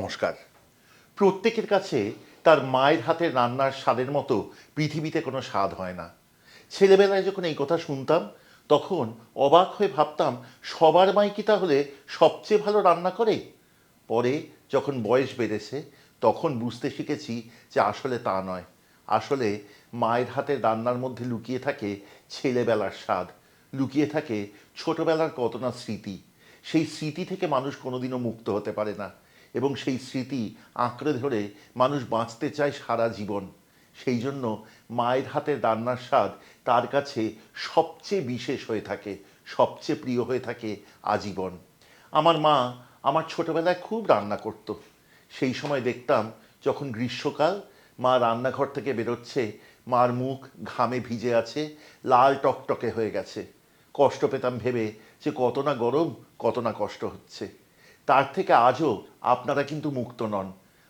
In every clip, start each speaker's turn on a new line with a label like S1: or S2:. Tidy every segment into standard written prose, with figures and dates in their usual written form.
S1: নমস্কার। প্রত্যেকের কাছে তার মায়ের হাতের রান্নার স্বাদের মতো পৃথিবীতে কোনো স্বাদ হয় না। ছেলেবেলায় যখন এই কথা শুনতাম তখন অবাক হয়ে ভাবতাম, সবার মাই কি তাহলে সবচেয়ে ভালো রান্না করে? পরে যখন বয়স বেড়েছে তখন বুঝতে শিখেছি যে আসলে তা নয়। আসলে মায়ের হাতের রান্নার মধ্যে লুকিয়ে থাকে ছেলেবেলার স্বাদ, লুকিয়ে থাকে ছোটবেলার কত না স্মৃতি। সেই স্মৃতি থেকে মানুষ কোনোদিনও মুক্ত হতে পারে না, এবং সেই স্মৃতি আঁকড়ে ধরে মানুষ বাঁচতে চায় সারা জীবন। সেই জন্য মায়ের হাতের রান্নার স্বাদ তার কাছে সবচেয়ে বিশেষ হয়ে থাকে, সবচেয়ে প্রিয় হয়ে থাকে আজীবন। আমার মা আমার ছোটবেলায় খুব রান্না করতো। সেই সময় দেখতাম যখন গ্রীষ্মকাল, মা রান্নাঘর থেকে বেরোচ্ছে, মার মুখ ঘামে ভিজে আছে, লাল টকটকে হয়ে গেছে। কষ্ট পেতাম ভেবে যে কত না গরম, কত না কষ্ট হচ্ছে। তার থেকে আজও আপনারা কিন্তু মুক্ত নন।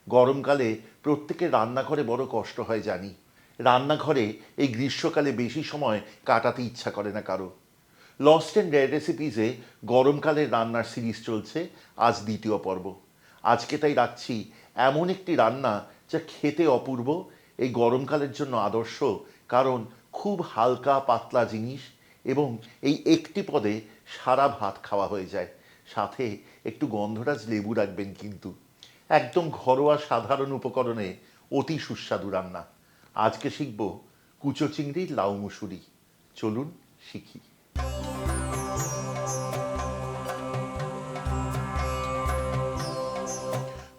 S1: গরমকালে প্রত্যেকের রান্নাঘরে বড় কষ্ট হয় জানি। রান্নাঘরে এই গ্রীষ্মকালে বেশি সময় কাটাতে ইচ্ছা করে না কারো। লস্ট অ্যান্ড রেয়ার রেসিপিসে গরমকালের রান্নার সিরিজ চলছে, আজ দ্বিতীয় পর্ব। আজকে তাই রাখছি এমন একটি রান্না যা খেতে অপূর্ব, এই গরমকালের জন্য আদর্শ, কারণ খুব হালকা পাতলা জিনিস এবং এই একটি পদে সারা ভাত খাওয়া হয়ে যায়। সাথে একটু গন্ধরাজ লেবু রাখবেন কিন্তু। একদম ঘরোয়া সাধারণ উপকরণে অতি সুস্বাদু রান্না। আজকে শিখব কুচো চিংড়ির লাউ মুসুরি। চলুন শিখি।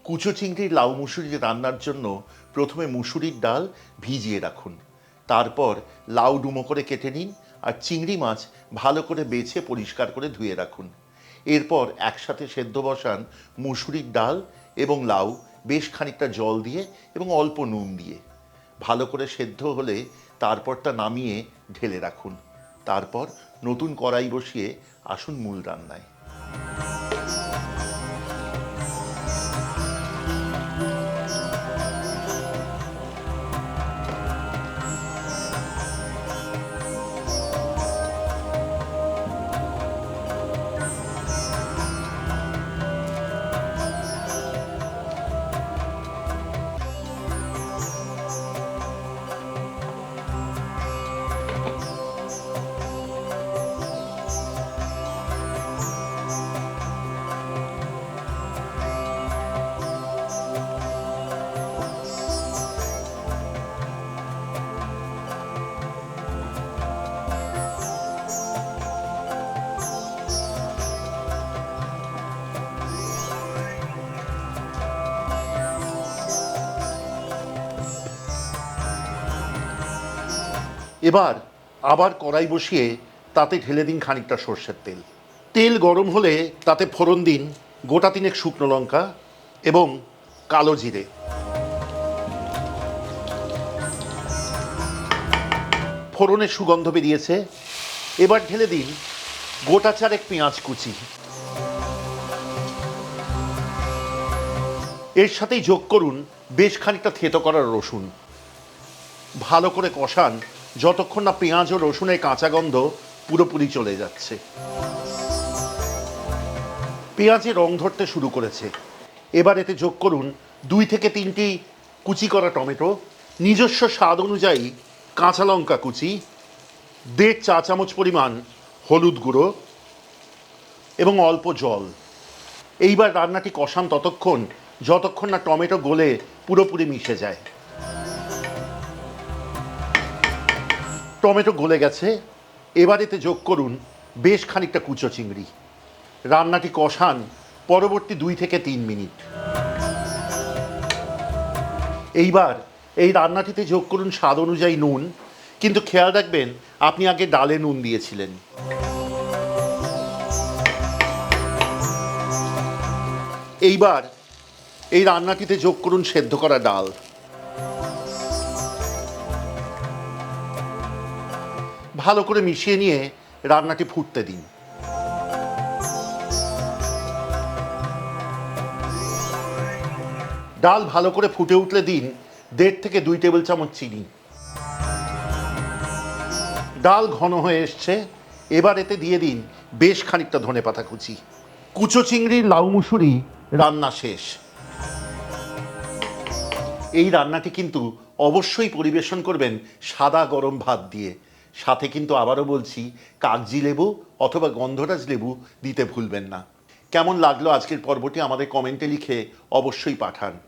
S1: কুচো চিংড়ির লাউ মুসুরি রান্নার জন্য প্রথমে মুসুরির ডাল ভিজিয়ে রাখুন। তারপর লাউ ডুমো করে কেটে নিন, আর চিংড়ি মাছ ভালো করে বেছে পরিষ্কার করে ধুয়ে রাখুন। এরপর একসাথে সেদ্ধ বসান মুসুরির ডাল এবং লাউ, বেশ খানিকটা জল দিয়ে এবং অল্প নুন দিয়ে। ভালো করে সেদ্ধ হলে তারপর তা নামিয়ে ঢেলে রাখুন। তারপর নতুন কড়াই বসিয়ে আসুন মূল রান্নায়। এবার আবার কড়াই বসিয়ে তাতে ঢেলে দিন খানিকটা সর্ষের তেল। তেল গরম হলে তাতে ফোড়ন দিন গোটা তিনেক শুকনো লঙ্কা এবং কালো জিরে। ফোড়নের সুগন্ধ বেরিয়েছে, এবার ঢেলে দিন গোটা চারেক পেঁয়াজ কুচি। এর সাথেই যোগ করুন বেশ খানিকটা থেঁতো করা রসুন। ভালো করে কষান যতক্ষণ না পেঁয়াজ ও রসুনের কাঁচা গন্ধ পুরোপুরি চলে যাচ্ছে। পেঁয়াজে রং ধরতে শুরু করেছে। এবার এতে যোগ করুন 2 থেকে 3টি কুচি করা টমেটো, নিজস্ব স্বাদ অনুযায়ী কাঁচা লঙ্কা কুচি, 1.5 চা চামচ পরিমাণ হলুদ গুঁড়ো এবং অল্প জল। এইবার রান্নাটি কষান ততক্ষণ যতক্ষণ না টমেটো গলে পুরোপুরি মিশে যায়। টমেটো গলে গেছে, এবার এতে যোগ করুন বেশ খানিকটা কুচো চিংড়ি। রান্নাটি কষান পরবর্তী 2 থেকে 3 মিনিট। এইবার এই রান্নাটিতে যোগ করুন স্বাদ অনুযায়ী নুন, কিন্তু খেয়াল রাখবেন আপনি আগে ডালে নুন দিয়েছিলেন। এইবার এই রান্নাটিতে যোগ করুন সেদ্ধ করা ডাল। ভালো করে মিশিয়ে নিয়ে রান্নাটি ফুটতে দিন। ডাল ভালো করে ফুটে উঠলে দিন 1.5 থেকে 2 টেবিল চামচ চিনি। ডাল ঘন হয়ে এসছে, এবার এতে দিয়ে দিন বেশ খানিকটা ধনেপাতা কুচি। কুচো চিংড়ির লাউ মুসুরি রান্না শেষ। এই রান্নাটি কিন্তু অবশ্যই পরিবেশন করবেন সাদা গরম ভাত দিয়ে। সাথে কিন্তু আবারও বলছি, কাগজি লেবু অথবা গন্ধরাজ লেবু দিতে ভুলবেন না। কেমন লাগলো আজকের পর্বটি আমাদের কমেন্টে লিখে অবশ্যই পাঠান।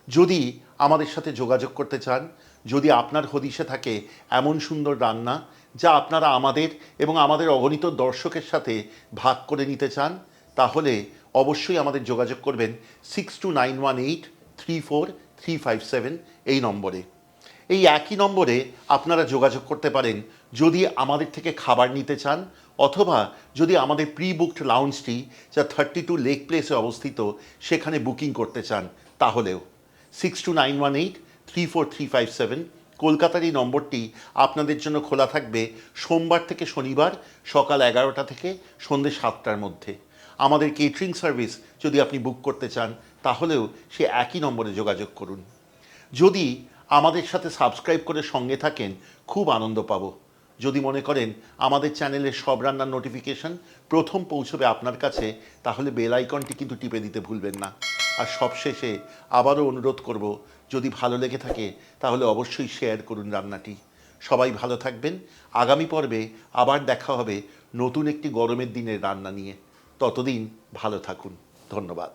S1: যদি আমাদের সাথে যোগাযোগ করতে চান, যদি আপনার হদিশে থাকে এমন সুন্দর রান্না যা আপনারা আমাদের এবং আমাদের অগণিত দর্শকের সাথে ভাগ করে নিতে চান, তাহলে অবশ্যই আমাদের যোগাযোগ করবেন 6291834357 এই নম্বরে। এই একই নম্বরে আপনারা যোগাযোগ করতে পারেন যদি আমাদের থেকে খাবার নিতে চান, অথবা যদি আমাদের প্রি বুকড লাউঞ্জটি যা 32 লেক প্লেসে অবস্থিত সেখানে বুকিং করতে চান তাহলেও। 6291834357 কলকাতার এই নম্বরটি আপনাদের জন্য খোলা থাকবে সোমবার থেকে শনিবার সকাল 11টা থেকে সন্ধ্যে 7টার মধ্যে। আমাদের কেটারিং সার্ভিস যদি আপনি বুক করতে চান তাহলেও সে একই নম্বরে যোগাযোগ করুন। যদি আমাদের সাথে সাবস্ক্রাইব করে সঙ্গে থাকেন খুব আনন্দ পাবো। যদি মনে করেন আমাদের চ্যানেলের সব রান্নার নোটিফিকেশন প্রথম পৌঁছবে আপনার কাছে, তাহলে বেল আইকনটি কিন্তু টিপে দিতে ভুলবেন না। আর সবশেষে আবারও অনুরোধ করব, যদি ভালো লেগে থাকে তাহলে অবশ্যই শেয়ার করুন রান্নাটি। সবাই ভালো থাকবেন। আগামী পর্বে আবার দেখা হবে নতুন একটি গরমের দিনের রান্না নিয়ে। ততদিন ভালো থাকুন। ধন্যবাদ।